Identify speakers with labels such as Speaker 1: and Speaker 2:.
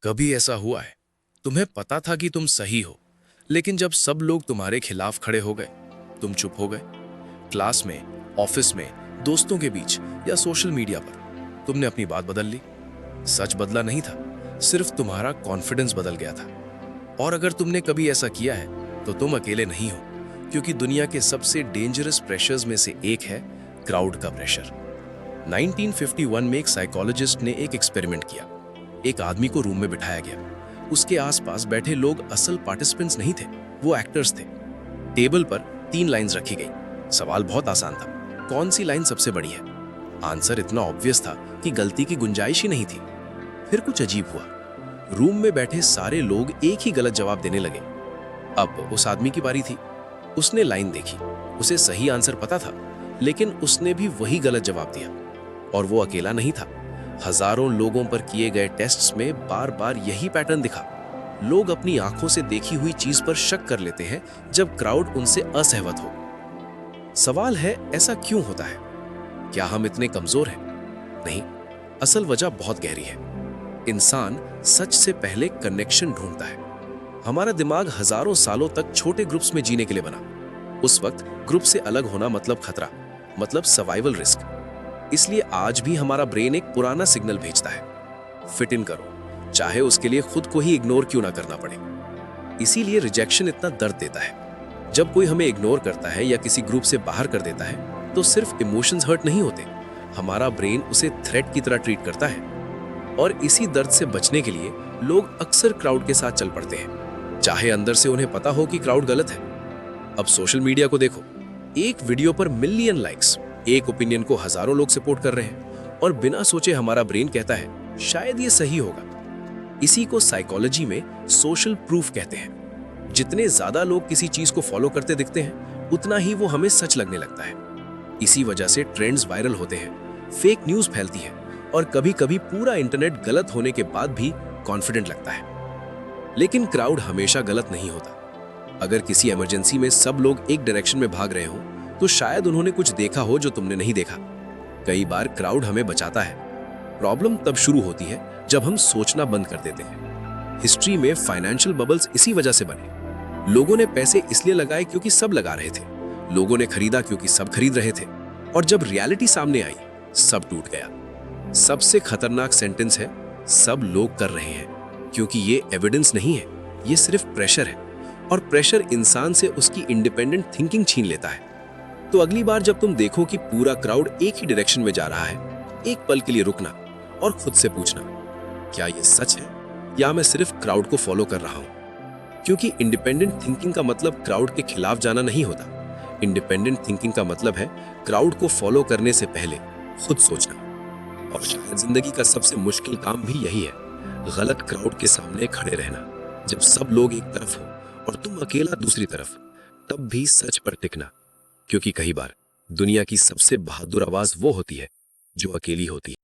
Speaker 1: कभी ऐसा हुआ है तुम्हें पता था कि तुम सही हो, लेकिन जब सब लोग तुम्हारे खिलाफ खड़े हो गए तुम चुप हो गए? क्लास में, ऑफिस में, दोस्तों के बीच या सोशल मीडिया पर तुमने अपनी बात बदल ली। सच बदला नहीं था, सिर्फ तुम्हारा कॉन्फिडेंस बदल गया था। और अगर तुमने कभी ऐसा किया है तो तुम अकेले नहीं हो, क्योंकि दुनिया के सबसे डेंजरस प्रेशर्स में से एक है क्राउड का प्रेशर। 1951 में एक साइकोलॉजिस्ट ने एक एक्सपेरिमेंट किया। एक आदमी को रूम में बिठाया गया। उसके आसपास बैठे लोग असल पार्टिसिपेंट्स नहीं थे, वो एक्टर्स थे। टेबल पर 3 लाइंस रखी गई। सवाल बहुत आसान था, कौन सी लाइन सबसे बड़ी है? आंसर इतना ऑब्वियस था कि गलती की गुंजाइश ही नहीं थी। फिर कुछ अजीब हुआ। रूम में बैठे सारे लोग एक ही गलत जवाब देने लगे। अब उस आदमी की बारी थी। उसने लाइन देखी, उसे सही आंसर पता था, लेकिन उसने भी वही गलत जवाब दिया। और वो अकेला नहीं था। हजारों लोगों पर किए गए टेस्ट्स में बार बार यही पैटर्न दिखा। लोग अपनी आंखों से देखी हुई चीज पर शक कर लेते हैं जब क्राउड उनसे असहमत हो। सवाल है, ऐसा क्यों होता है? क्या हम इतने कमजोर हैं? नहीं, असल वजह बहुत गहरी है। इंसान सच से पहले कनेक्शन ढूंढता है। हमारा दिमाग हजारों सालों तक छोटे ग्रुप्स में जीने के लिए बना। उस वक्त ग्रुप से अलग होना मतलब खतरा, मतलब सर्वाइवल रिस्क। इसलिए आज भी हमारा ब्रेन एक पुराना सिग्नल भेजता है, फिट इन करो, चाहे उसके लिए खुद को ही इग्नोर क्यों ना करना पड़े। इसीलिए रिजेक्शन इतना दर्द देता है। जब कोई हमें इग्नोर करता है या किसी ग्रुप से बाहर कर देता है तो सिर्फ इमोशंस हर्ट नहीं होते, हमारा ब्रेन उसे थ्रेट की तरह ट्रीट करता है। और इसी दर्द से बचने के लिए लोग अक्सर क्राउड के साथ चल पड़ते हैं, चाहे अंदर से उन्हें पता हो कि क्राउड गलत है। अब सोशल मीडिया को देखो, एक वीडियो पर मिलियन लाइक्स, एक ओपिनियन को हजारों लोग सपोर्ट कर रहे हैं, और बिना सोचे हमारा ब्रेन कहता है शायद ये सही होगा। इसी को साइकोलॉजी में सोशल प्रूफ कहते हैं। जितने ज्यादा लोग किसी चीज को फॉलो करते दिखते हैं, उतना ही वो हमें सच लगने लगता है। इसी वजह से ट्रेंड्स वायरल होते हैं, फेक न्यूज फैलती है, और कभी कभी पूरा इंटरनेट गलत होने के बाद भी कॉन्फिडेंट लगता है। लेकिन क्राउड हमेशा गलत नहीं होता। अगर किसी इमरजेंसी में सब लोग एक डायरेक्शन में भाग रहे हो तो शायद उन्होंने कुछ देखा हो जो तुमने नहीं देखा। कई बार क्राउड हमें बचाता है। प्रॉब्लम तब शुरू होती है जब हम सोचना बंद कर देते हैं। हिस्ट्री में फाइनेंशियल बबल्स इसी वजह से बने। लोगों ने पैसे इसलिए लगाए क्योंकि सब लगा रहे थे। लोगों ने खरीदा क्योंकि सब खरीद रहे थे। और जब रियलिटी सामने आई, सब टूट गया। सबसे खतरनाक सेंटेंस है, सब लोग कर रहे हैं, क्योंकि ये एविडेंस नहीं है, ये सिर्फ प्रेशर है। और प्रेशर इंसान से उसकी इंडिपेंडेंट थिंकिंग छीन लेता है। तो अगली बार जब तुम देखो कि पूरा क्राउड एक ही डायरेक्शन में जा रहा है, एक पल के लिए रुकना और खुद से पूछना, क्या ये सच है या मैं सिर्फ क्राउड को फॉलो कर रहा हूं? क्योंकि इंडिपेंडेंट थिंकिंग का मतलब क्राउड के खिलाफ जाना नहीं होता। इंडिपेंडेंट थिंकिंग का मतलब है क्राउड को फॉलो करने से पहले खुद सोचना। और शायद जिंदगी का सबसे मुश्किल काम भी यही है, गलत क्राउड के सामने खड़े रहना। जब सब लोग एक तरफ हो और तुम अकेला दूसरी तरफ, तब भी सच पर टिकना। क्योंकि कई बार दुनिया की सबसे बहादुर आवाज वो होती है जो अकेली होती है।